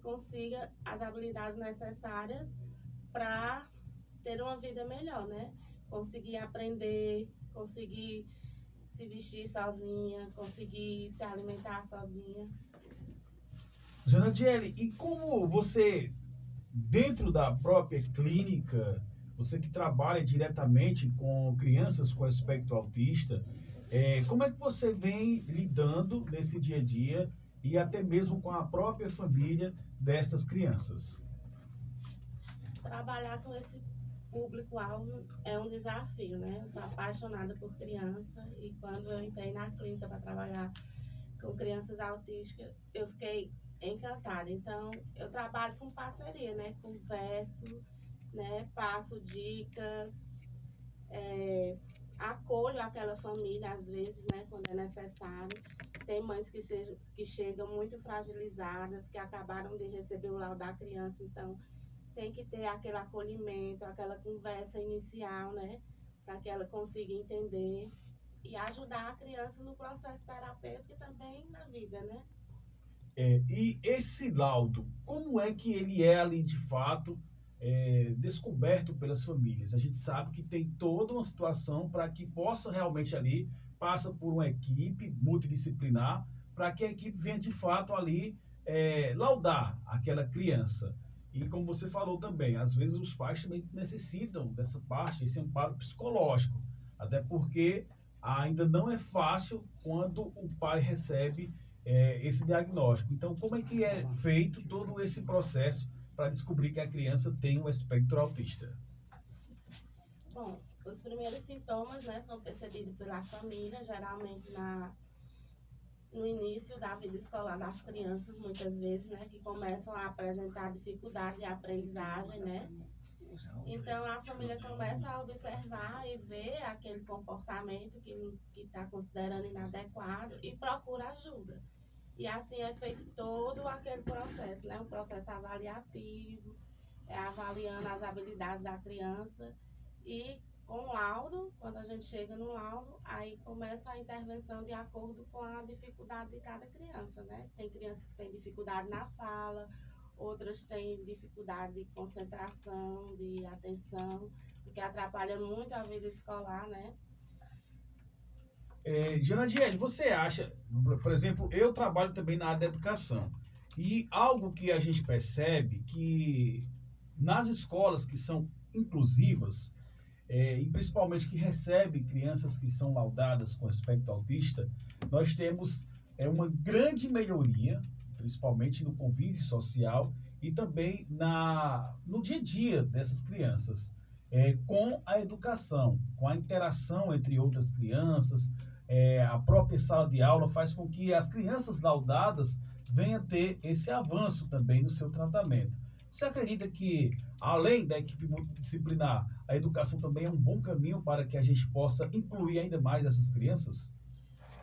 consiga as habilidades necessárias para ter uma vida melhor, né? Conseguir aprender, conseguir se vestir sozinha, conseguir se alimentar sozinha. Janadiele, e como você, dentro da própria clínica, você que trabalha diretamente com crianças com espectro autista, como é que você vem lidando nesse dia a dia e até mesmo com a própria família destas crianças? Trabalhar com esse público-alvo é um desafio, né? Eu sou apaixonada por criança e quando eu entrei na clínica para trabalhar com crianças autísticas, eu fiquei encantada. Então, eu trabalho com parceria, né? Converso, né? Passo dicas, acolho aquela família às vezes, né? Quando é necessário. Tem mães que chegam muito fragilizadas, que acabaram de receber o laudo da criança, então tem que ter aquele acolhimento, aquela conversa inicial, né? Para que ela consiga entender e ajudar a criança no processo terapêutico e também na vida, né? E esse laudo, como é que ele é ali de fato descoberto pelas famílias? A gente sabe que tem toda uma situação para que possa realmente ali, passa por uma equipe multidisciplinar, para que a equipe venha de fato ali laudar aquela criança. E como você falou também, às vezes os pais também necessitam dessa parte, esse amparo psicológico, até porque ainda não é fácil quando o pai recebe esse diagnóstico. Então, como é que é feito todo esse processo para descobrir que a criança tem um espectro autista? Bom, os primeiros sintomas, né, são percebidos pela família, geralmente no início da vida escolar das crianças, muitas vezes, né, que começam a apresentar dificuldade de aprendizagem, né? Então, a família começa a observar e ver aquele comportamento que está considerando inadequado e procura ajuda. E assim é feito todo aquele processo, né? Um processo avaliativo, avaliando as habilidades da criança. E com o laudo, quando a gente chega no laudo, aí começa a intervenção de acordo com a dificuldade de cada criança, né? Tem crianças que têm dificuldade na fala, outras têm dificuldade de concentração, de atenção, porque atrapalha muito a vida escolar, né? Janadiele, você acha, por exemplo, eu trabalho também na área da educação, e algo que a gente percebe que nas escolas que são inclusivas, e principalmente que recebem crianças que são laudadas com espectro autista, nós temos uma grande melhoria, principalmente no convívio social e também no dia a dia dessas crianças, com a educação, com a interação entre outras crianças, a própria sala de aula faz com que as crianças laudadas venham ter esse avanço também no seu tratamento. Você acredita que, além da equipe multidisciplinar, a educação também é um bom caminho para que a gente possa incluir ainda mais essas crianças?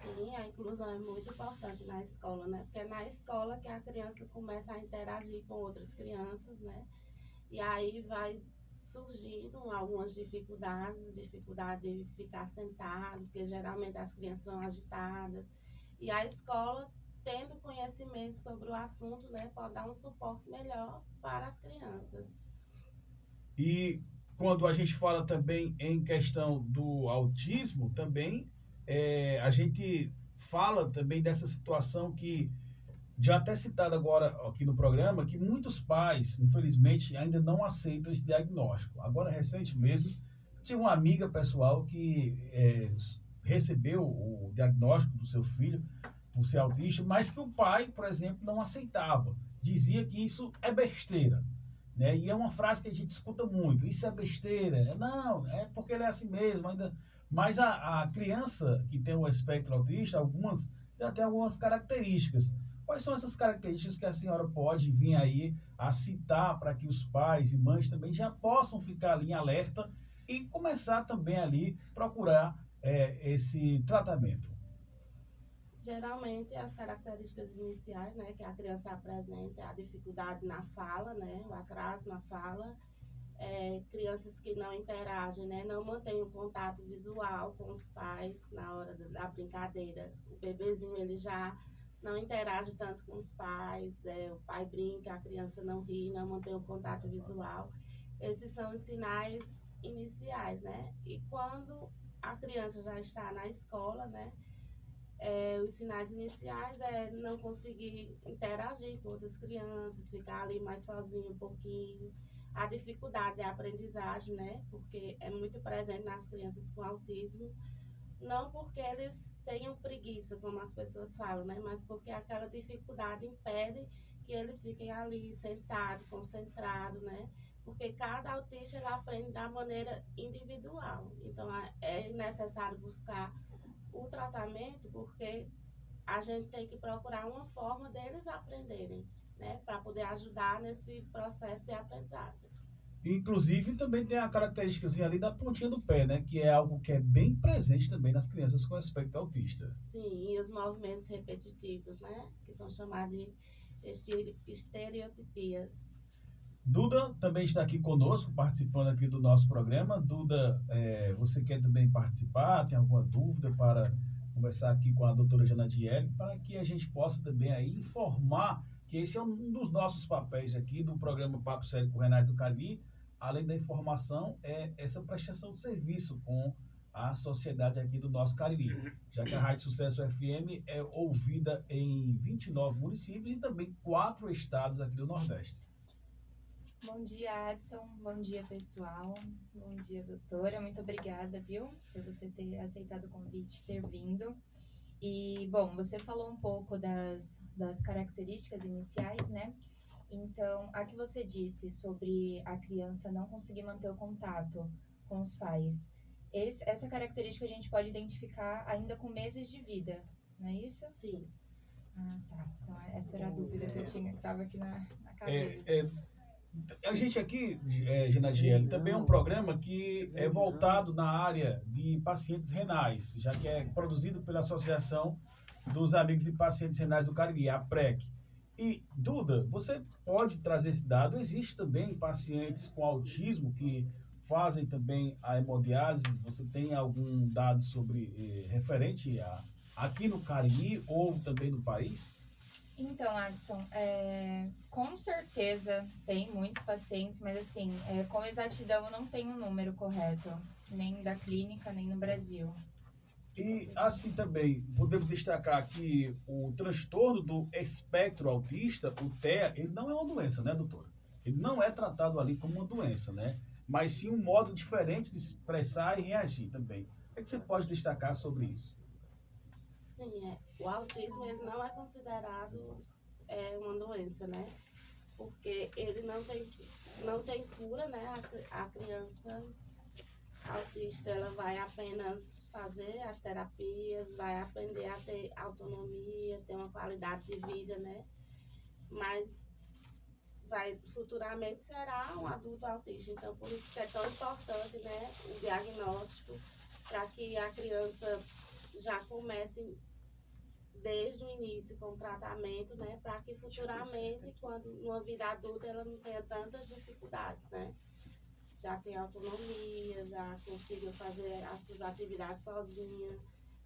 Sim, a inclusão é muito importante na escola, né? Porque é na escola que a criança começa a interagir com outras crianças, né? E aí vai surgindo algumas dificuldade de ficar sentado, porque geralmente as crianças são agitadas. E a escola, tendo conhecimento sobre o assunto, né, pode dar um suporte melhor para as crianças. E quando a gente fala também em questão do autismo, também a gente fala também dessa situação que já até citado agora aqui no programa, que muitos pais, infelizmente, ainda não aceitam esse diagnóstico. Agora, recente mesmo, tive uma amiga pessoal que recebeu o diagnóstico do seu filho por ser autista, mas que o pai, por exemplo, não aceitava. Dizia que isso é besteira. Né? E é uma frase que a gente escuta muito, isso é besteira. Não, é porque ele é assim mesmo. Ainda. Mas a criança que tem o espectro autista, algumas já tem algumas características. Quais são essas características que a senhora pode vir aí a citar para que os pais e mães também já possam ficar ali em alerta e começar também ali procurar esse tratamento? Geralmente, as características iniciais, né, que a criança apresenta é a dificuldade na fala, né, o atraso na fala, crianças que não interagem, né, não mantêm o contato visual com os pais na hora da brincadeira. O bebezinho, ele já não interage tanto com os pais, o pai brinca, a criança não ri, não mantém o contato visual. Esses são os sinais iniciais, né? E quando a criança já está na escola, né? Os sinais iniciais é não conseguir interagir com outras crianças, ficar ali mais sozinho um pouquinho. A dificuldade da aprendizagem, né? Porque é muito presente nas crianças com autismo. Não porque eles tenham preguiça, como as pessoas falam, né? Mas porque aquela dificuldade impede que eles fiquem ali sentados, concentrados, né? Porque cada autista ele aprende da maneira individual. Então é necessário buscar o tratamento porque a gente tem que procurar uma forma deles aprenderem, né? Para poder ajudar nesse processo de aprendizagem. Inclusive, também tem a característica ali da pontinha do pé, né? Que é algo que é bem presente também nas crianças com espectro autista. Sim, e os movimentos repetitivos, né? Que são chamados de estereotipias. Duda também está aqui conosco, participando aqui do nosso programa. Duda, você quer também participar? Tem alguma dúvida para conversar aqui com a doutora Janadiele, para que a gente possa também aí informar que esse é um dos nossos papéis aqui do programa Papo Sério com Renais do Cariri. Além da informação, é essa prestação de serviço com a sociedade aqui do nosso Cariri, já que a Rádio Sucesso FM é ouvida em 29 municípios e também 4 estados aqui do Nordeste. Bom dia, Adson. Bom dia, pessoal. Bom dia, doutora. Muito obrigada, viu, por você ter aceitado o convite, ter vindo. E, bom, você falou um pouco das características iniciais, né? Então, a que você disse sobre a criança não conseguir manter o contato com os pais, essa característica a gente pode identificar ainda com meses de vida, não é isso? Sim. Ah, tá. Então, essa era a dúvida que eu tinha, que estava aqui na cabeça. A gente aqui, Janadiele, também é um programa que é voltado na área de pacientes renais, já que é produzido pela Associação dos Amigos e Pacientes Renais do Cariri, a APREC. E, Duda, você pode trazer esse dado? Existe também pacientes com autismo que fazem também a hemodiálise? Você tem algum dado sobre referente aqui no Cariri ou também no país? Então, Adson, com certeza tem muitos pacientes, mas assim, com exatidão eu não tenho o número correto, nem da clínica, nem no Brasil. E assim também, podemos destacar que o transtorno do espectro autista, o TEA, ele não é uma doença, né, doutora? Ele não é tratado ali como uma doença, né? Mas sim um modo diferente de expressar e reagir também. O que você pode destacar sobre isso? Sim, o autismo ele não é considerado uma doença, né? Porque ele não tem cura, né? A criança autista ela vai apenas fazer as terapias, vai aprender a ter autonomia, ter uma qualidade de vida, né? Mas futuramente será um adulto autista. Então, por isso que é tão importante, né, o diagnóstico, para que a criança já comece desde o início com o tratamento, né, para que futuramente, quando numa vida adulta, ela não tenha tantas dificuldades, né? Já tenha autonomia, já consiga fazer as suas atividades sozinha,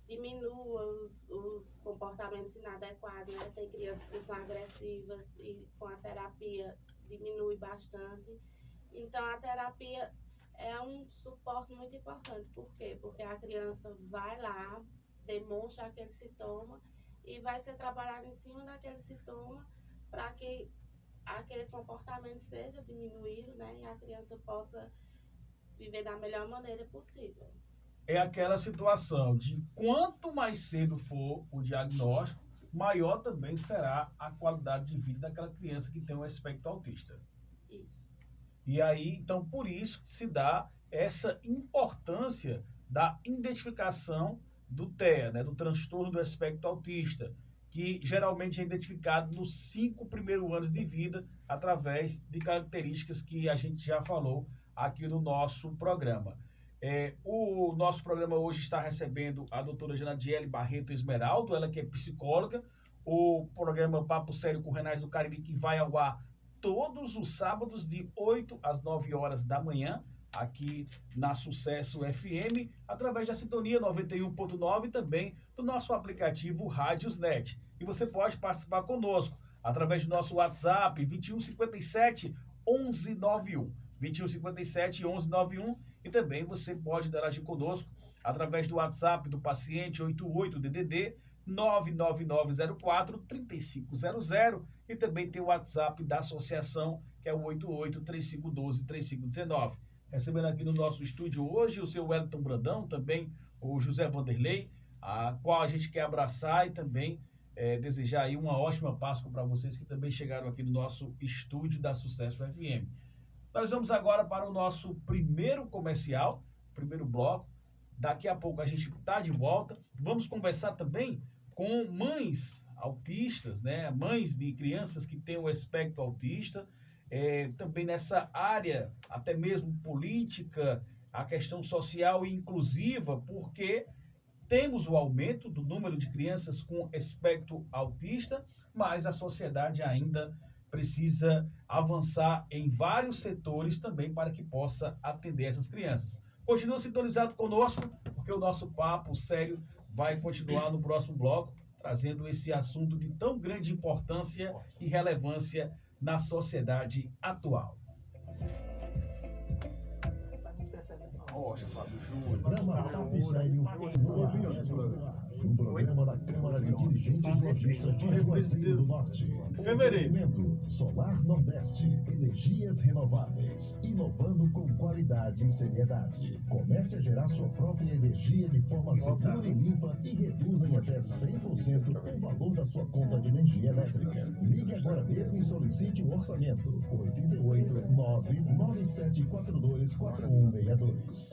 diminua os comportamentos inadequados, né? Tem crianças que são agressivas e com a terapia diminui bastante. Então, a terapia é um suporte muito importante. Por quê? Porque a criança vai lá, demonstra aquele sintoma e vai ser trabalhado em cima daquele sintoma para que aquele comportamento seja diminuído, né? E a criança possa viver da melhor maneira possível. É aquela situação de quanto mais cedo for o diagnóstico, maior também será a qualidade de vida daquela criança que tem um espectro autista. Isso. E aí, então, por isso que se dá essa importância da identificação do TEA, né, do transtorno do espectro autista, que geralmente é identificado nos 5 primeiros anos de vida, através de características que a gente já falou aqui no nosso programa. O nosso programa hoje está recebendo a doutora Janadiele Barreto Esmeraldo, ela que é psicóloga, o programa Papo Sério com Renais do Cariri, que vai ao ar todos os sábados de 8 às 9 horas da manhã, aqui na Sucesso FM, através da sintonia 91.9 e também do nosso aplicativo Rádios Net. e você pode participar conosco através do nosso WhatsApp 2157 1191. 2157 1191, e também você pode interagir conosco através do WhatsApp do paciente 88-DDD 99904-3500, e também tem o WhatsApp da associação, que é o 88-3512-3519. Recebendo aqui no nosso estúdio hoje o seu Wellington Brandão, também o José Vanderlei, a qual a gente quer abraçar e também desejar aí uma ótima Páscoa para vocês que também chegaram aqui no nosso estúdio da Sucesso FM. Nós vamos agora para o nosso primeiro comercial, primeiro bloco. Daqui a pouco a gente está de volta. Vamos conversar também com mães autistas, né? Mães de crianças que têm o espectro autista, também nessa área, até mesmo política, a questão social e inclusiva, porque temos o aumento do número de crianças com espectro autista, mas a sociedade ainda precisa avançar em vários setores também para que possa atender essas crianças. Continua sintonizado conosco, porque o nosso papo sério vai continuar no próximo bloco, trazendo esse assunto de tão grande importância e relevância na sociedade atual. Programa Papo Sério, um programa da Câmara de Dirigentes Lojistas de Juazeiro do Norte. Oferecimento Solar Nordeste, energias renováveis, inovando com qualidade e seriedade. Comece a gerar sua própria energia de forma segura e limpa e reduza em até 100% o valor da sua conta de energia elétrica. Ligue agora mesmo e solicite um orçamento. 88 99742 4162.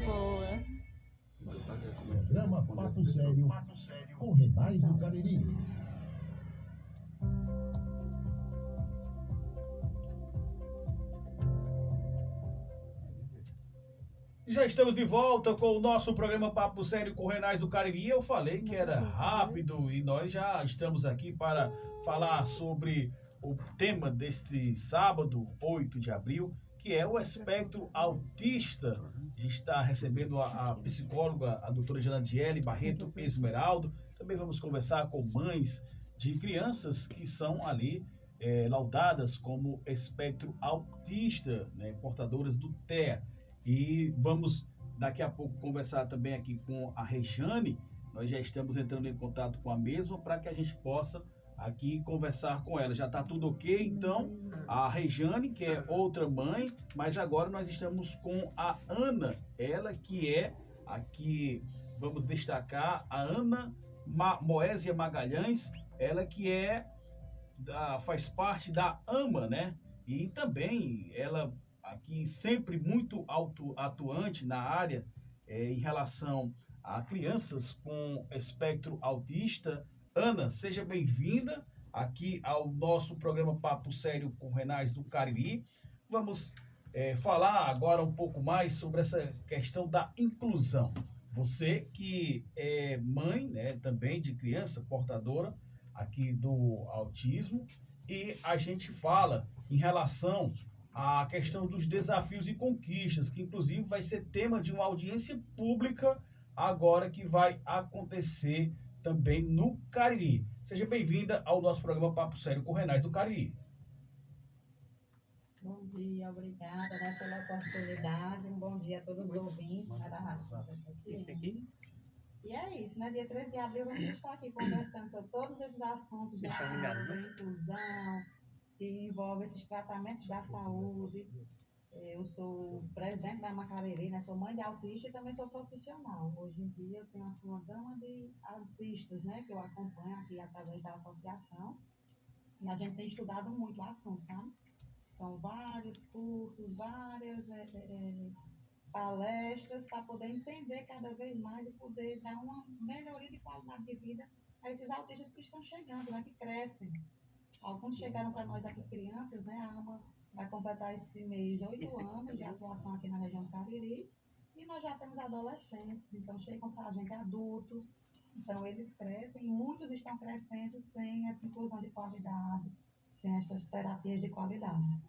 Boa. Programa Papo Sério com Renais do Cariri. Já estamos de volta com o nosso programa Papo Sério com Renais do Cariri. Eu falei que era rápido e nós já estamos aqui para falar sobre o tema deste sábado, 8 de abril, que é o espectro autista. A gente está recebendo a psicóloga, a doutora Janadiele Barreto Esmeraldo. Também vamos conversar com mães de crianças que são ali laudadas como espectro autista, né, portadoras do TEA. E vamos daqui a pouco conversar também aqui com a Rejane. Nós já estamos entrando em contato com a mesma para que a gente possa aqui conversar com ela. Já está tudo ok? Então, a Rejane, que é outra mãe, mas agora nós estamos com a Ana, ela que é, aqui vamos destacar, a Ana Moésia Magalhães, ela que faz parte da AMA, né? E também ela aqui sempre muito atuante na área em relação a crianças com espectro autista. Ana, seja bem-vinda aqui ao nosso programa Papo Sério com Renais do Cariri. Vamos falar agora um pouco mais sobre essa questão da inclusão. Você que é mãe, né, também de criança portadora aqui do autismo, e a gente fala em relação à questão dos desafios e conquistas, que inclusive vai ser tema de uma audiência pública agora que vai acontecer também no Cariri. Seja bem-vinda ao nosso programa Papo Sério com Renais do Cariri. Bom dia, obrigada, né, pela oportunidade. Um bom dia a todos os ouvintes, né, da Rádio Sucesso aqui. E é isso, né? Dia 13 de abril vamos estar aqui conversando sobre todos esses assuntos da inclusão, que envolvem esses tratamentos da saúde. Eu sou presidente da Macariri, né? Sou mãe de autista e também sou profissional. Hoje em dia eu tenho assim, uma gama de autistas, né? Que eu acompanho aqui através da associação. E a gente tem estudado muito o assunto, sabe? São vários cursos, várias palestras para poder entender cada vez mais e poder dar uma melhoria de qualidade de vida a esses autistas que estão chegando, né? Que crescem. Alguns chegaram para nós aqui crianças, né? A AMA vai completar esse mês 8 anos de atuação aqui na região do Cariri. E nós já temos adolescentes, então chegam para a gente adultos. Então eles crescem, e muitos estão crescendo sem essa inclusão de qualidade, sem essas terapias de qualidade.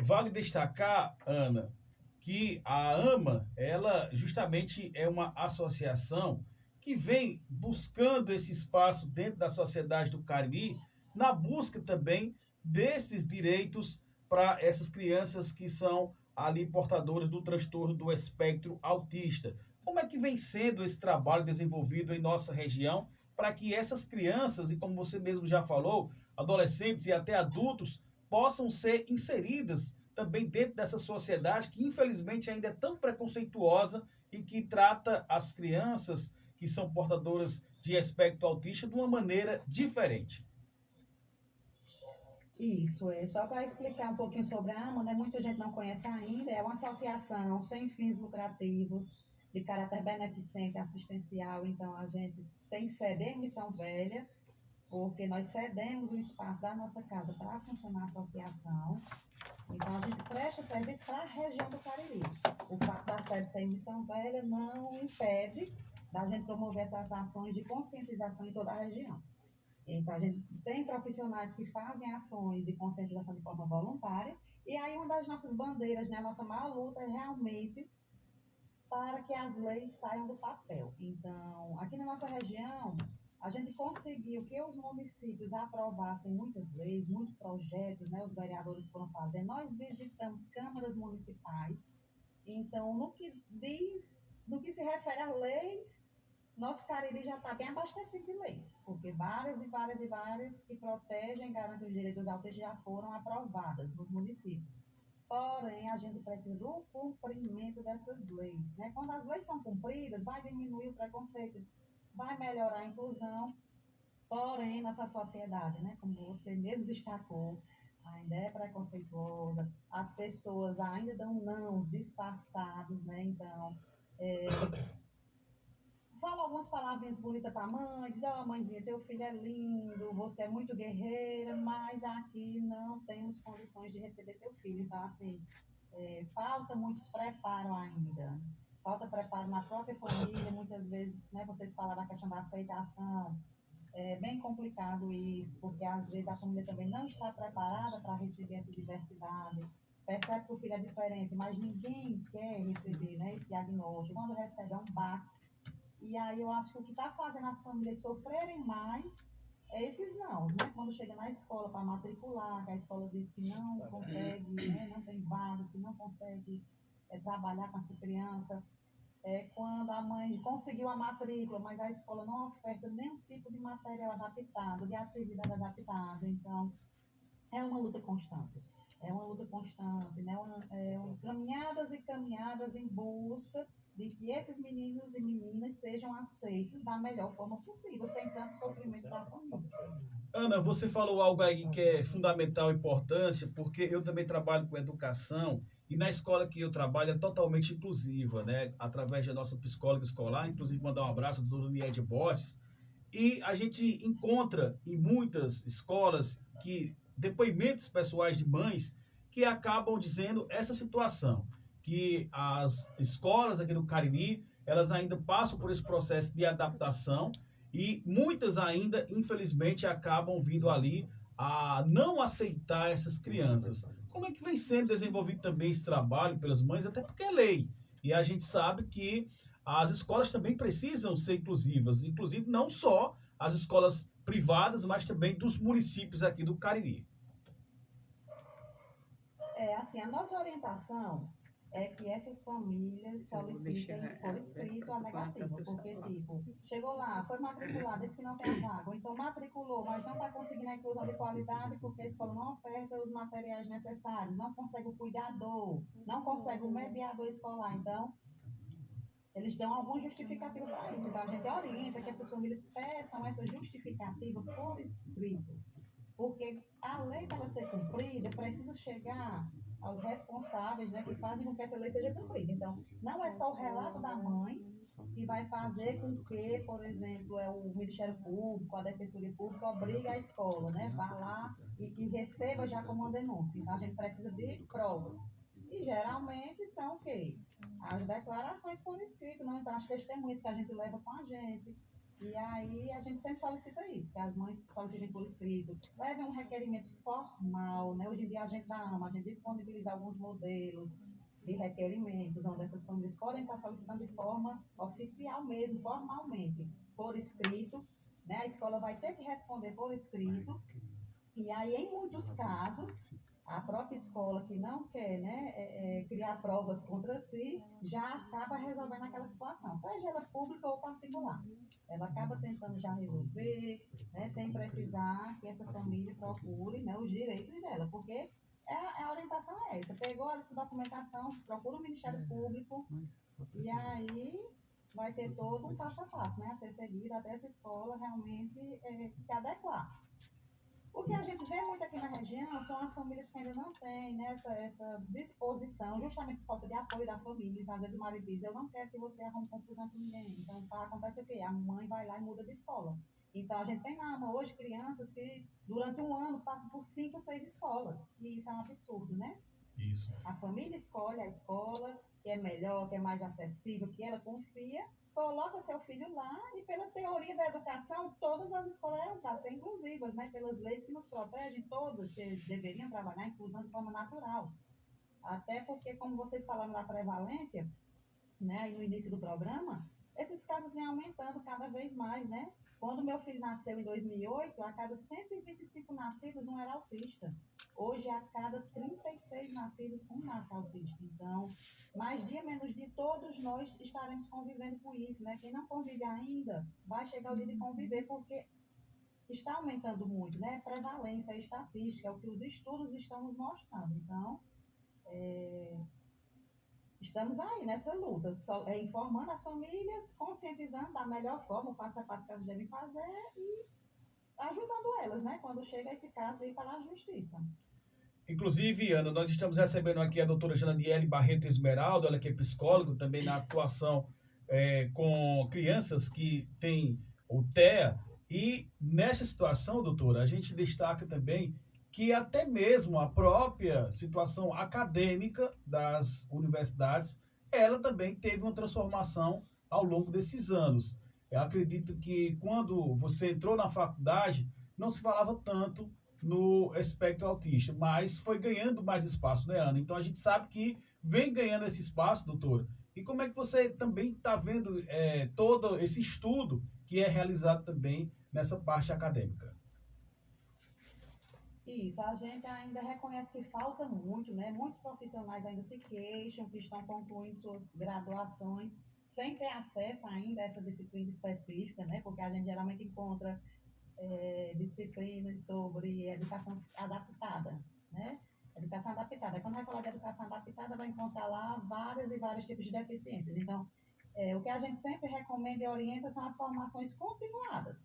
Vale destacar, Ana, que a AMA, ela justamente é uma associação que vem buscando esse espaço dentro da sociedade do Cariri, na busca também desses direitos para essas crianças que são ali portadoras do transtorno do espectro autista. Como é que vem sendo esse trabalho desenvolvido em nossa região para que essas crianças, e como você mesmo já falou, adolescentes e até adultos, possam ser inseridas também dentro dessa sociedade que infelizmente ainda é tão preconceituosa e que trata as crianças que são portadoras de espectro autista de uma maneira diferente? Isso, só para explicar um pouquinho sobre a AMA, né, muita gente não conhece ainda, é uma associação sem fins lucrativos, de caráter beneficente assistencial, então a gente tem sede em Missão Velha, porque nós cedemos o espaço da nossa casa para funcionar a associação, então a gente presta serviço para a região do Cariri. O fato da sede ser em Missão Velha não impede da gente promover essas ações de conscientização em toda a região. Então, a gente tem profissionais que fazem ações de conscientização de forma voluntária, e aí uma das nossas bandeiras, né, a nossa maior luta é realmente para que as leis saiam do papel. Então, aqui na nossa região, a gente conseguiu que os municípios aprovassem muitas leis, muitos projetos, né, os vereadores foram fazendo. Nós visitamos câmaras municipais, então, no que se refere a leis, nosso Cariri já está bem abastecido de leis, porque várias que protegem e garantem os direitos autistas já foram aprovadas nos municípios. Porém, a gente precisa do cumprimento dessas leis, né? Quando as leis são cumpridas, vai diminuir o preconceito, vai melhorar a inclusão. Porém, nossa sociedade, né, como você mesmo destacou, ainda é preconceituosa, as pessoas ainda dão nãos disfarçados, né? Então, fala algumas palavrinhas bonitas para a mãe, diz, ó, mãezinha, teu filho é lindo, você é muito guerreira, mas aqui não temos condições de receber teu filho. Então, assim, falta muito preparo ainda. Falta preparo na própria família, muitas vezes, né, vocês falaram da questão da aceitação, é bem complicado isso, porque às vezes a família também não está preparada para receber essa diversidade, percebe que o filho é diferente, mas ninguém quer receber, né, esse diagnóstico. Quando recebe é um baque. E aí eu acho que o que está fazendo as famílias sofrerem mais é esses não, né? Quando chega na escola para matricular, que a escola diz que não consegue, né? Não tem vaga, que não consegue trabalhar com essa criança. Quando a mãe conseguiu a matrícula, mas a escola não oferta nenhum tipo de material adaptado, de atividade adaptada. Então, é uma luta constante. É uma luta constante, né? Caminhadas e caminhadas em busca de que esses meninos e meninas sejam aceitos da melhor forma possível, sem tanto sofrimento para a família. Ana, você falou algo aí que é fundamental importância, porque eu também trabalho com educação e na escola que eu trabalho é totalmente inclusiva, né? Através da nossa psicóloga escolar, inclusive mandar um abraço do Nied Borges. E a gente encontra em muitas escolas que depoimentos pessoais de mães que acabam dizendo essa situação, que as escolas aqui no Cariri, elas ainda passam por esse processo de adaptação e muitas ainda, infelizmente, acabam vindo ali a não aceitar essas crianças. Como é que vem sendo desenvolvido também esse trabalho pelas mães, até porque é lei. E a gente sabe que as escolas também precisam ser inclusivas, inclusive não só as escolas privadas, mas também dos municípios aqui do Cariri. Assim, a nossa orientação é que essas famílias solicitem por escrito a negativa, porque, tipo, chegou lá, foi matriculado, disse que não tem a vaga, ou então matriculou, mas não está conseguindo a inclusão de qualidade porque a escola não oferta os materiais necessários, não consegue o cuidador, não consegue o mediador escolar, então, eles dão algum justificativo para isso. Então, a gente orienta que essas famílias peçam essa justificativa por escrito, porque a lei, para ser cumprida, precisa chegar aos responsáveis, né, que fazem com que essa lei seja cumprida. Então, não é só o relato da mãe que vai fazer com que, por exemplo, o Ministério Público, a Defensoria Pública obrigue a escola, né, vá lá e receba já como uma denúncia. Então, a gente precisa de provas. E, geralmente, são o quê? As declarações por escrito, não? Então, as testemunhas que a gente leva com a gente. E aí a gente sempre solicita isso, que as mães solicitem por escrito, levem um requerimento formal, né? Hoje em dia a gente disponibiliza alguns modelos de requerimentos, onde essas famílias podem estar solicitando de forma oficial mesmo, formalmente, por escrito, né? A escola vai ter que responder por escrito, e aí em muitos casos, a própria escola que não quer, né, criar provas contra si, já acaba resolvendo aquela situação, seja ela pública ou particular. Ela acaba tentando já resolver, né, sem precisar que essa família procure, né, os direitos dela, porque a orientação é essa, pegou a documentação, procura o Ministério Público, e aí vai ter todo um passo a passo, né, a ser seguido até essa escola realmente se adequar. O que a gente vê muito aqui na região são as famílias que ainda não têm, né, essa disposição, justamente por falta de apoio da família. Então, às vezes o marido diz, eu não quero que você arrume confusão com ninguém. Então, acontece o quê? A mãe vai lá e muda de escola. Então, a gente tem na AMA hoje crianças que, durante um ano, passam por 5, 6 escolas. E isso é um absurdo, né? Isso. A família escolhe a escola que é melhor, que é mais acessível, que ela confia, coloca seu filho lá e, pela teoria da educação, todas as escolas eram para ser inclusivas, né? Pelas leis que nos protegem, todas deveriam trabalhar a inclusão de forma natural. Até porque, como vocês falaram da prevalência, né, no início do programa, esses casos vêm aumentando cada vez mais, né? Quando meu filho nasceu em 2008, a cada 125 nascidos, um era autista. Hoje, a cada 36 nascidos, um nasce autista. Então, mais dia, menos dia, todos nós estaremos convivendo com isso, né? Quem não convive ainda, vai chegar o dia de conviver, porque está aumentando muito, né? Prevalência, estatística, é o que os estudos estão nos mostrando. Então, estamos aí nessa luta, informando as famílias, conscientizando da melhor forma, o passo a passo que elas devem fazer e ajudando elas, né? Quando chega esse caso, ir para a justiça. Inclusive, Ana, nós estamos recebendo aqui a doutora Janadiele Barreto Esmeraldo, ela que é psicóloga, também na atuação com crianças que têm o TEA. E nessa situação, doutora, a gente destaca também que até mesmo a própria situação acadêmica das universidades, ela também teve uma transformação ao longo desses anos. Eu acredito que quando você entrou na faculdade, não se falava tanto no espectro autista, mas foi ganhando mais espaço, né, Ana? Então a gente sabe que vem ganhando esse espaço, doutora. E como é que você também está vendo todo esse estudo que é realizado também nessa parte acadêmica? Isso, a gente ainda reconhece que falta muito, né? Muitos profissionais ainda se queixam que estão concluindo suas graduações sem ter acesso ainda a essa disciplina específica, né? Porque a gente geralmente encontra disciplinas sobre educação adaptada, né? Educação adaptada. Quando vai falar de educação adaptada, vai encontrar lá vários e vários tipos de deficiências. Então, o que a gente sempre recomenda e orienta são as formações continuadas.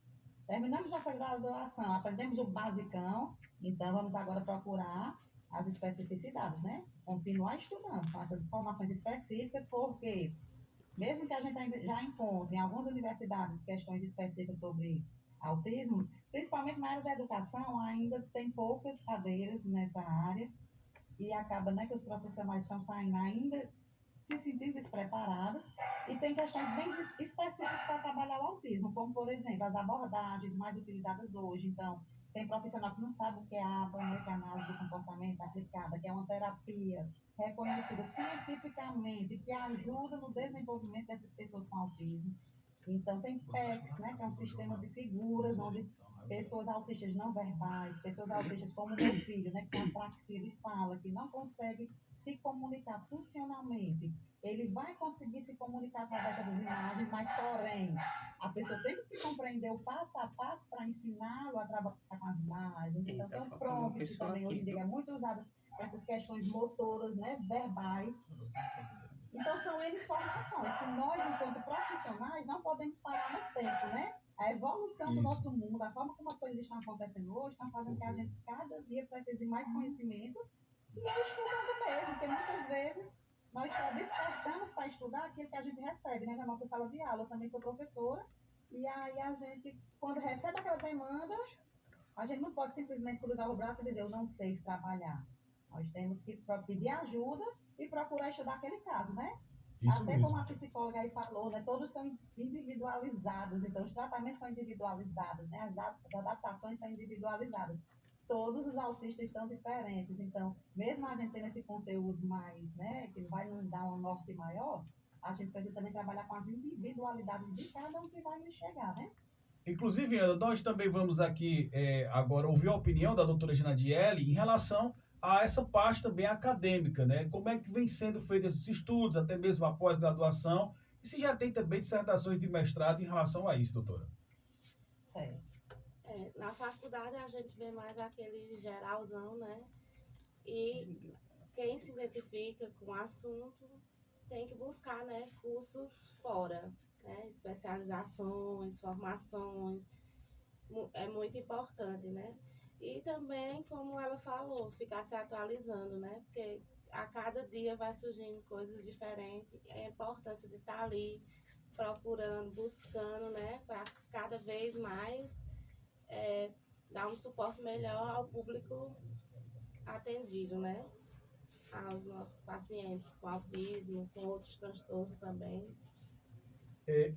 Terminamos nossa graduação, aprendemos o basicão, então vamos agora procurar as especificidades, né? Continuar estudando, são essas formações específicas, porque mesmo que a gente ainda já encontre em algumas universidades questões específicas sobre autismo, principalmente na área da educação, ainda tem poucas cadeiras nessa área e acaba, né, que os profissionais estão saindo ainda se sentindo despreparados e tem questões bem específicas para trabalhar o autismo, como, por exemplo, as abordagens mais utilizadas hoje. Então, tem profissional que não sabe o que é a ABA, né, que é a análise do comportamento aplicada, que é uma terapia reconhecida cientificamente, que ajuda no desenvolvimento dessas pessoas com autismo. Então, tem PECs, né, que é um sistema de figuras, onde pessoas autistas não verbais, pessoas autistas como meu filho, né, que tem apraxia de fala, que não consegue se comunicar funcionalmente, ele vai conseguir se comunicar através dessas imagens, mas, porém, a pessoa tem que compreender o passo a passo para ensiná-lo a trabalhar com as imagens. Então, tem o prompt também, hoje em dia, é muito usado para essas questões motoras, né, verbais. Então, são eles formações que nós, enquanto profissionais, não podemos parar no tempo, né? A evolução do nosso mundo, a forma como as coisas estão acontecendo hoje, está fazendo que a gente cada dia precise de mais conhecimento e é estudando mesmo, porque muitas vezes nós só despertamos para estudar aquilo que a gente recebe, né? Na nossa sala de aula, eu também sou professora, e aí a gente, quando recebe aquela demanda, a gente não pode simplesmente cruzar o braço e dizer, eu não sei trabalhar. Nós temos que pedir ajuda e procurar estudar aquele caso, né? Isso Até mesmo. como a psicóloga aí falou, né, todos são individualizados, então os tratamentos são individualizados, né, as adaptações são individualizadas. Todos os autistas são diferentes, então, mesmo a gente tendo esse conteúdo mais, né, que vai nos dar um norte maior, a gente precisa também trabalhar com as individualidades de cada um que vai nos chegar, né? Inclusive, Ana, nós também vamos aqui agora ouvir a opinião da doutora Ginadiele em relação a essa parte também acadêmica, né? Como é que vem sendo feitos esses estudos, até mesmo após graduação, e se já tem também dissertações de mestrado em relação a isso, doutora. Certo. Na faculdade a gente vê mais aquele geralzão, né? E quem se identifica com o assunto tem que buscar, né, cursos fora, né? Especializações, formações, é muito importante, né? E também, como ela falou, ficar se atualizando, né? Porque a cada dia vai surgindo coisas diferentes, é a importância de estar ali procurando, buscando, né? Para cada vez mais dar um suporte melhor ao público atendido, né? Aos nossos pacientes com autismo, com outros transtornos também.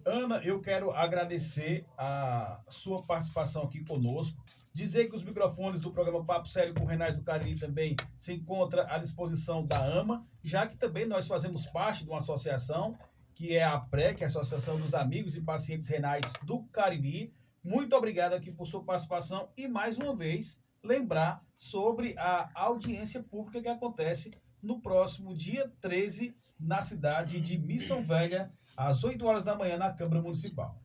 Ana, eu quero agradecer a sua participação aqui conosco, dizer que os microfones do programa Papo Sério com Renais do Cariri também se encontram à disposição da AMA, já que também nós fazemos parte de uma associação, que é a APRE, que é a Associação dos Amigos e Pacientes Renais do Cariri. Muito obrigado aqui por sua participação e, mais uma vez, lembrar sobre a audiência pública que acontece no próximo dia 13, na cidade de Missão Velha, às 8 horas da manhã, na Câmara Municipal.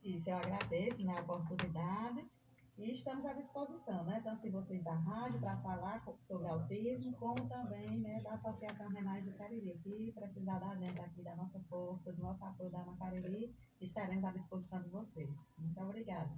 Isso, eu agradeço, né, a oportunidade e estamos à disposição, né, tanto de vocês da rádio para falar sobre autismo, como também, né, da Associação Renais do Cariri, que precisar da gente aqui, da nossa força, do nosso apoio da AMA Cariri, estaremos à disposição de vocês. Muito obrigada.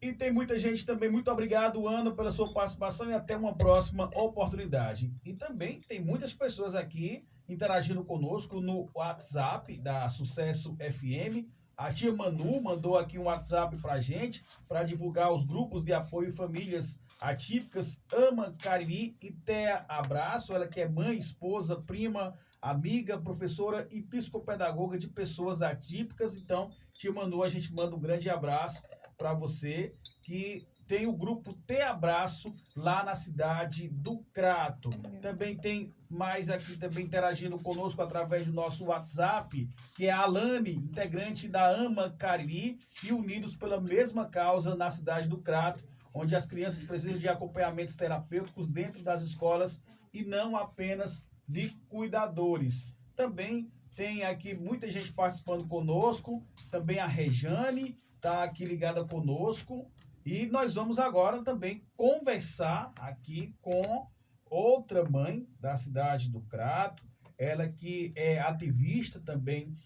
E tem muita gente também. Muito obrigado, Ana, pela sua participação e até uma próxima oportunidade. E também tem muitas pessoas aqui interagindo conosco no WhatsApp da Sucesso FM. A tia Manu mandou aqui um WhatsApp pra gente, para divulgar os grupos de apoio famílias atípicas AMA Cariri e TEA Abraço. Ela que é mãe, esposa, prima, amiga, professora e psicopedagoga de pessoas atípicas. Então, tia Manu, a gente manda um grande abraço para você que tem o grupo Te Abraço lá na cidade do Crato. Também tem mais aqui também interagindo conosco através do nosso WhatsApp, que é a Alane, integrante da AMA Cariri e unidos pela mesma causa na cidade do Crato, onde as crianças precisam de acompanhamentos terapêuticos dentro das escolas e não apenas de cuidadores. Também tem aqui muita gente participando conosco, também a Rejane está aqui ligada conosco. E nós vamos agora também conversar aqui com outra mãe da cidade do Crato, ela que é ativista também,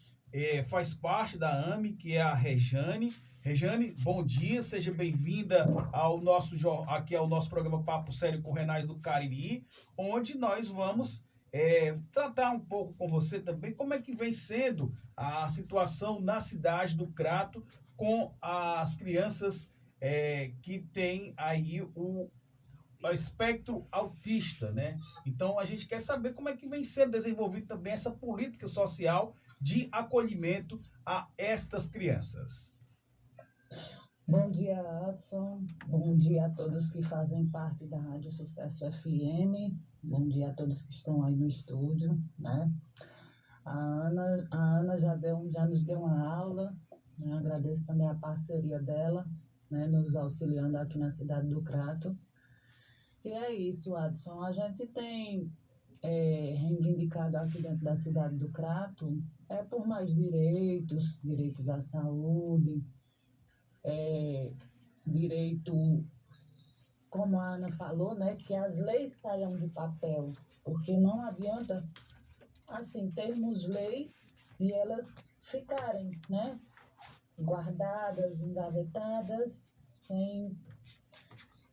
faz parte da AME, que é a Rejane. Rejane, bom dia, seja bem-vinda aqui ao nosso programa Papo Sério com Renais do Cariri, onde nós vamos tratar um pouco com você também como é que vem sendo a situação na cidade do Crato com as crianças que tem aí o espectro autista, né? Então a gente quer saber como é que vem sendo desenvolvida também essa política social de acolhimento a estas crianças. Bom dia, Adson. Bom dia a todos que fazem parte da Rádio Sucesso FM. Bom dia a todos que estão aí no estúdio, né? A Ana já nos deu uma aula, né? Agradeço também a parceria dela, né? Nos auxiliando aqui na cidade do Crato. E é isso, Adson. A gente tem reivindicado aqui dentro da cidade do Crato por mais direitos à saúde, direito, como a Ana falou, né, que as leis saiam do papel, porque não adianta, assim, termos leis e elas ficarem, né, guardadas, engavetadas, sem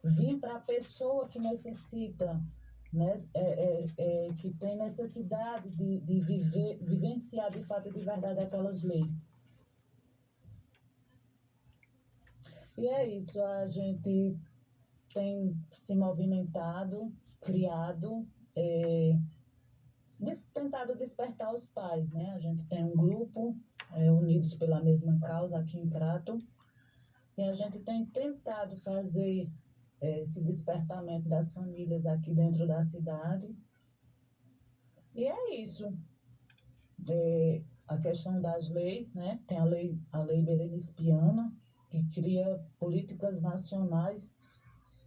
vir para a pessoa que necessita, né, que tem necessidade de vivenciar de fato e de verdade aquelas leis. E é isso, a gente tem se movimentado, criado tentado despertar os pais, né? A gente tem um grupo, Unidos pela Mesma Causa, aqui em Crato, e a gente tem tentado fazer esse despertamento das famílias aqui dentro da cidade. E é isso. A questão das leis, né? Tem a lei Berenice Piana, que cria políticas nacionais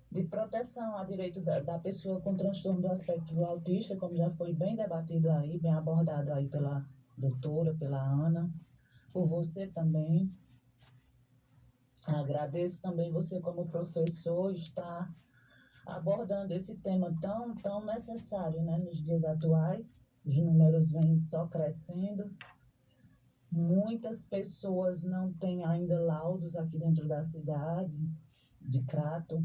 de proteção a direito da pessoa com transtorno do espectro autista, como já foi bem debatido aí, bem abordado aí pela doutora, pela Ana, por você também. Agradeço também você como professor estar abordando esse tema tão necessário, né, nos dias atuais. Os números vêm só crescendo. Muitas pessoas não têm ainda laudos aqui dentro da cidade de Crato.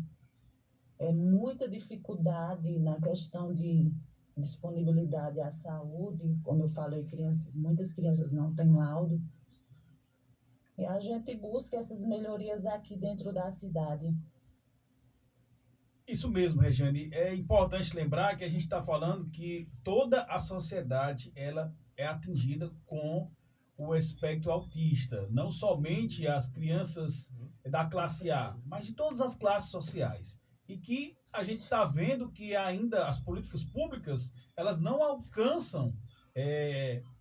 Muita dificuldade na questão de disponibilidade à saúde. Como eu falei, muitas crianças não têm laudo. E a gente busca essas melhorias aqui dentro da cidade. Isso mesmo, Regiane. É importante lembrar que a gente está falando que toda a sociedade ela é atingida com o espectro autista. Não somente as crianças da classe A, mas de todas as classes sociais. E que a gente está vendo que ainda as políticas públicas elas não alcançam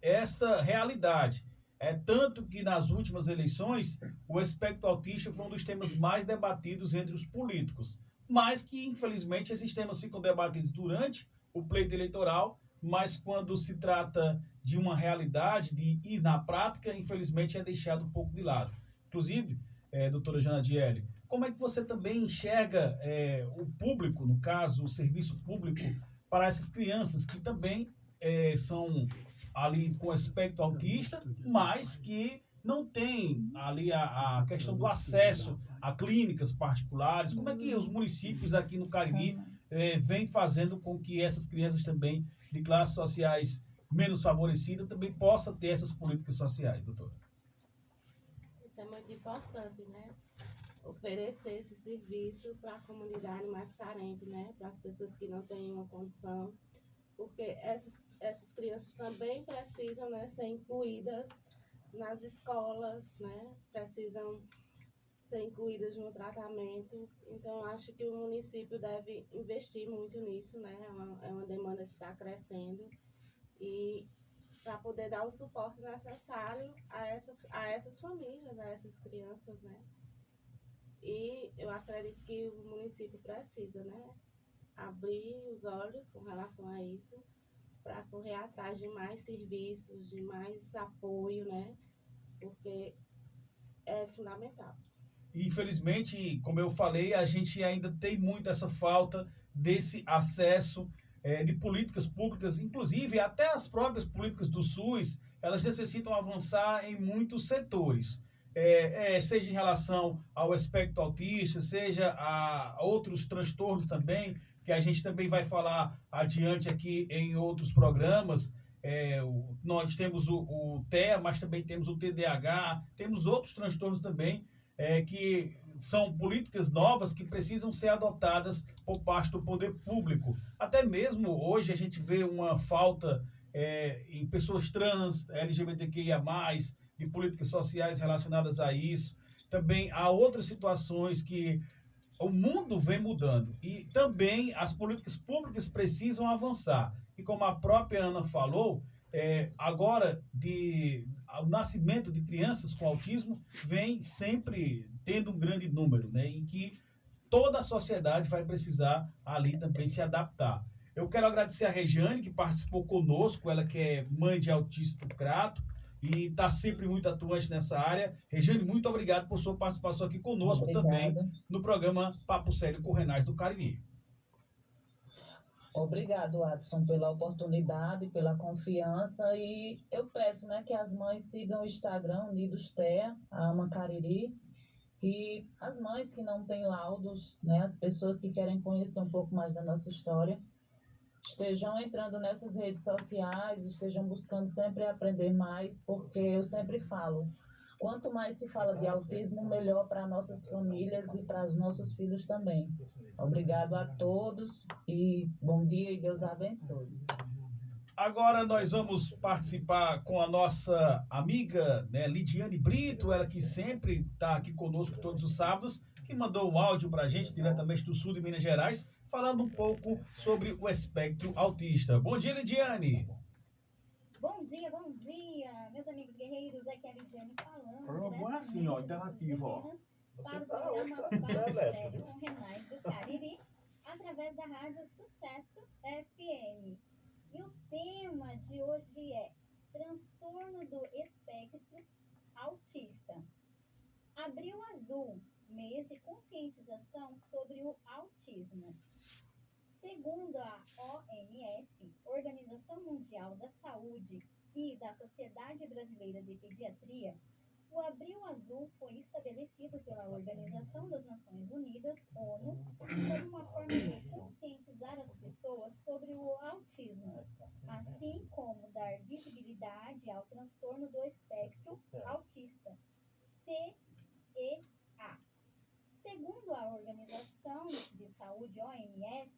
esta realidade. Tanto que nas últimas eleições o espectro autista foi um dos temas mais debatidos entre os políticos. Mas que, infelizmente, esses temas ficam debatidos durante o pleito eleitoral, mas quando se trata de uma realidade, de ir na prática, infelizmente é deixado um pouco de lado. Inclusive, doutora Janadiele, como é que você também enxerga o público, no caso, o serviço público, para essas crianças que também são ali com espectro autista, mas que não tem ali a questão do acesso a clínicas particulares? Como é que os municípios aqui no Cariri vêm fazendo com que essas crianças também de classes sociais menos favorecidas também possam ter essas políticas sociais, doutora? Isso é muito importante, né? Oferecer esse serviço para a comunidade mais carente, né? Para as pessoas que não têm uma condição, porque essas crianças também precisam, né, ser incluídas nas escolas, né? Precisam ser incluídas no tratamento. Então, acho que o município deve investir muito nisso, né? É uma demanda que está crescendo, e para poder dar o suporte necessário a essas famílias, a essas crianças, né? E eu acredito que o município precisa, né, abrir os olhos com relação a isso, para correr atrás de mais serviços, de mais apoio, né? Porque é fundamental. Infelizmente, como eu falei, a gente ainda tem muito essa falta desse acesso de políticas públicas, inclusive até as próprias políticas do SUS, elas necessitam avançar em muitos setores. Seja em relação ao espectro autista, seja a outros transtornos também, que a gente também vai falar adiante aqui em outros programas. Nós temos o TEA, mas também temos o TDAH, temos outros transtornos também, que são políticas novas que precisam ser adotadas por parte do poder público. Até mesmo hoje a gente vê uma falta em pessoas trans, LGBTQIA+, de políticas sociais relacionadas a isso. Também há outras situações que o mundo vem mudando e também as políticas públicas precisam avançar. E como a própria Ana falou, agora o nascimento de crianças com autismo vem sempre tendo um grande número, né? Em que toda a sociedade vai precisar ali também se adaptar. Eu quero agradecer a Regiane, que participou conosco, ela que é mãe de autista do Crato e está sempre muito atuante nessa área. Regiane, muito obrigado por sua participação aqui conosco. Obrigada. Também no programa Papo Sério com Renais do Cariri. Obrigado, Adson, pela oportunidade, pela confiança, e eu peço, né, que as mães sigam o Instagram Unidos TEA, a Ama Cariri, e as mães que não têm laudos, né, as pessoas que querem conhecer um pouco mais da nossa história, estejam entrando nessas redes sociais, estejam buscando sempre aprender mais, porque eu sempre falo, quanto mais se fala de autismo, melhor para nossas famílias e para os nossos filhos também. Obrigado a todos e bom dia e Deus abençoe. Agora nós vamos participar com a nossa amiga, né, Lidiane Brito, ela que sempre está aqui conosco todos os sábados, que mandou um áudio para a gente diretamente do sul de Minas Gerais, falando um pouco sobre o espectro autista. Bom dia, Lidiane! Bom dia, meus amigos guerreiros, aqui é a Lidiane falando. Bom, é assim, ó, alternativo, ó. Para o programa Papo Sério com Renais do Cariri, através da Rádio Sucesso FM. E o tema de hoje é transtorno do espectro autista. Abril Azul, mês de conscientização sobre o autismo. Segundo a OMS, Organização Mundial da Saúde, e da Sociedade Brasileira de Pediatria, o Abril Azul foi estabelecido pela Organização das Nações Unidas, ONU, como uma forma de conscientizar as pessoas sobre o autismo, assim como dar visibilidade ao transtorno do espectro autista, TEA. Segundo a Organização de Saúde, OMS,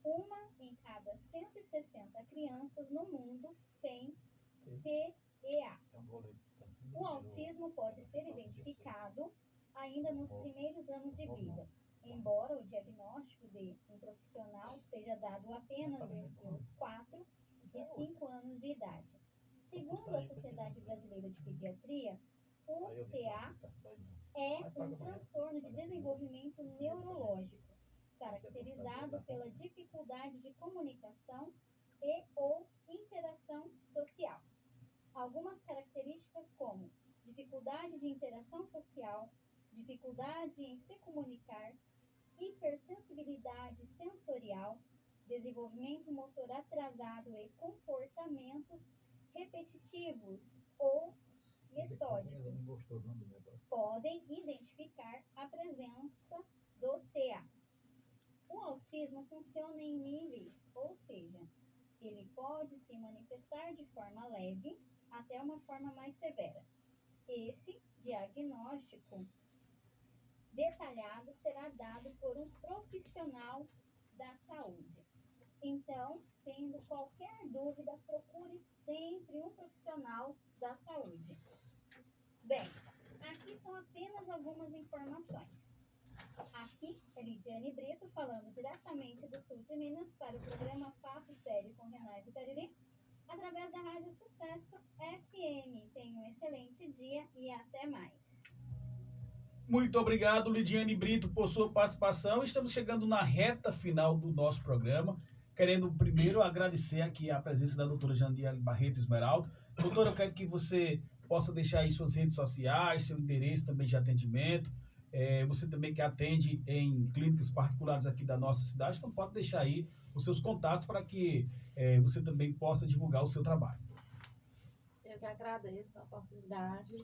uma em cada 160 crianças no mundo tem TEA. O autismo pode ser identificado ainda nos primeiros anos de vida, embora o diagnóstico de um profissional seja dado apenas entre os 4 e 5 anos de idade. Segundo a Sociedade Brasileira de Pediatria, o TEA é um transtorno de desenvolvimento neurológico, caracterizado pela dificuldade de comunicação e ou interação social. Algumas características como dificuldade de interação social, dificuldade em se comunicar, hipersensibilidade sensorial, desenvolvimento motor atrasado e comportamentos repetitivos ou metódicos podem identificar a presença do TEA. O autismo funciona em níveis, ou seja, ele pode se manifestar de forma leve até uma forma mais severa. Esse diagnóstico detalhado será dado por um profissional da saúde. Então, tendo qualquer dúvida, procure sempre um profissional da saúde. Bem, aqui são apenas algumas informações. Aqui é Lidiane Brito falando diretamente do sul de Minas para o programa Papo Sério com Renais do Cariri, através da Rádio Sucesso FM. Tenha um excelente dia e até mais. Muito obrigado, Lidiane Brito, por sua participação. Estamos chegando na reta final do nosso programa. Querendo primeiro agradecer aqui a presença da doutora Jandiele Barreto Esmeraldo. Doutora, eu quero que você possa deixar aí suas redes sociais, seu endereço também de atendimento. Você também que atende em clínicas particulares aqui da nossa cidade, então pode deixar aí os seus contatos para que você também possa divulgar o seu trabalho. Eu que agradeço a oportunidade.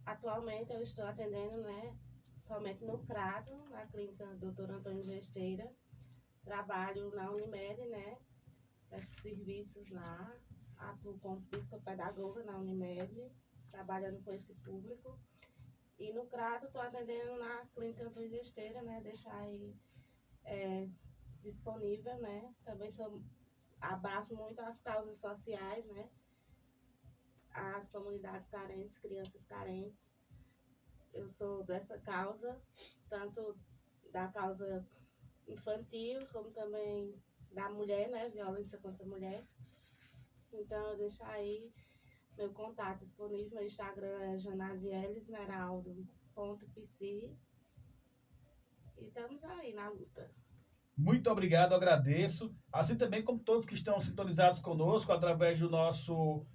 Atualmente eu estou atendendo, né, somente no CRADO, na clínica Dr. Antônio Gesteira. Trabalho na Unimed, né, presto serviços lá, atuo como psicopedagoga na Unimed, trabalhando com esse público. E no CRADO estou atendendo na clínica Antônio Gesteira, né, deixar aí disponível, né. Também abraço muito as causas sociais, né, as comunidades carentes, crianças carentes. Eu sou dessa causa, tanto da causa infantil, como também da mulher, né, violência contra a mulher. Então, eu deixo aí meu contato disponível. Meu Instagram é janadielesmeraldo.pc. E estamos aí na luta. Muito obrigado, agradeço. Assim também como todos que estão sintonizados conosco através do nosso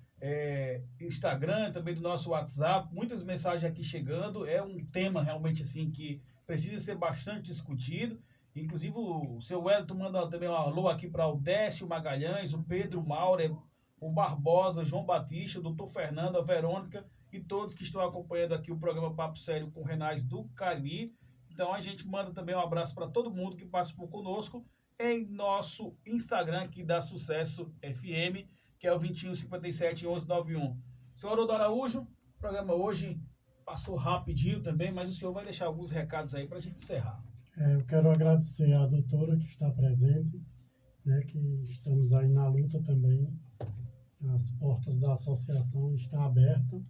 Instagram, também do nosso WhatsApp. Muitas mensagens aqui chegando. É um tema realmente assim que precisa ser bastante discutido. Inclusive o seu Wellington manda também um alô aqui para o Décio Magalhães, o Pedro Maurer, o Barbosa, João Batista, o doutor Fernando, a Verônica e todos que estão acompanhando aqui o programa Papo Sério com Renais do Cariri. Então a gente manda também um abraço para todo mundo que participou conosco em nosso Instagram aqui da Sucesso FM, que é o 21571191. Senhor Haroldo Araújo, o programa hoje passou rapidinho também, mas o senhor vai deixar alguns recados aí para a gente encerrar. Eu quero agradecer à doutora que está presente, né, que estamos aí na luta escuta também. As portas da associação estão abertas.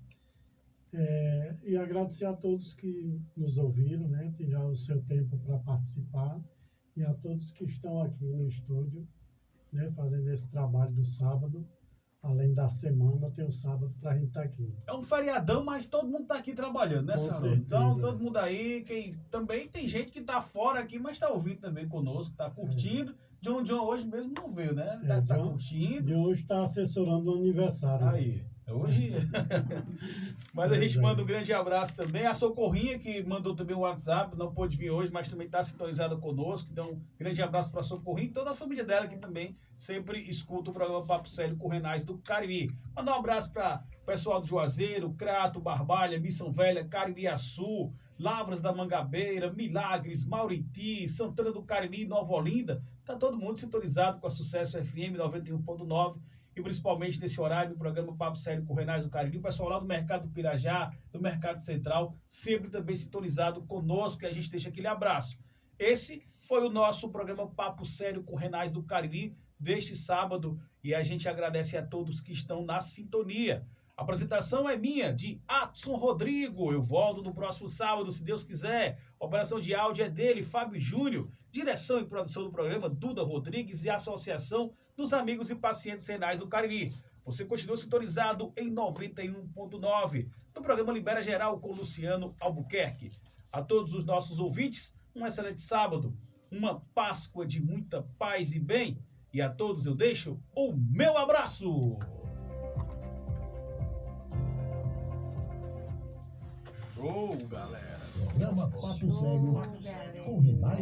E agradecer a todos que nos ouviram, né? Tiraram o seu tempo para participar. E a todos que estão aqui no estúdio, né? Fazendo esse trabalho do sábado. Além da semana, tem o sábado para a gente estar aqui. É um feriadão, mas todo mundo está aqui trabalhando, né, Com senhor? certeza. Então, todo mundo aí, também tem gente que está fora aqui, mas está ouvindo também conosco, está curtindo. John hoje mesmo não veio, né? Está curtindo. De hoje está assessorando o aniversário. Aí, hoje... Mas a gente manda um grande abraço também. A Socorrinha, que mandou também o WhatsApp, não pôde vir hoje, mas também está sintonizada conosco. Então, um grande abraço para a Socorrinha e toda a família dela que também sempre escuta o programa Papo Sério com Renais do Cariri. Mandar um abraço para o pessoal do Juazeiro, Crato, Barbalha, Missão Velha, Caririaçu, Lavras da Mangabeira, Milagres, Mauriti, Santana do Cariri, Nova Olinda. Está todo mundo sintonizado com a Sucesso FM 91.9 e principalmente nesse horário do programa Papo Sério com Renais do Cariri. O pessoal lá do Mercado Pirajá, do Mercado Central, sempre também sintonizado conosco, e a gente deixa aquele abraço. Esse foi o nosso programa Papo Sério com Renais do Cariri deste sábado, e a gente agradece a todos que estão na sintonia. A apresentação é minha, de Adson Rodrigo. Eu volto no próximo sábado, se Deus quiser. A operação de áudio é dele, Fábio Júnior. Direção e produção do programa, Duda Rodrigues, e a Associação dos Amigos e Pacientes Renais do Cariri. Você continua sintonizado em 91.9, no programa Libera Geral com Luciano Albuquerque. A todos os nossos ouvintes, um excelente sábado, uma Páscoa de muita paz e bem. E a todos eu deixo o meu abraço. Show, galera. Programa Papo Sério com Renais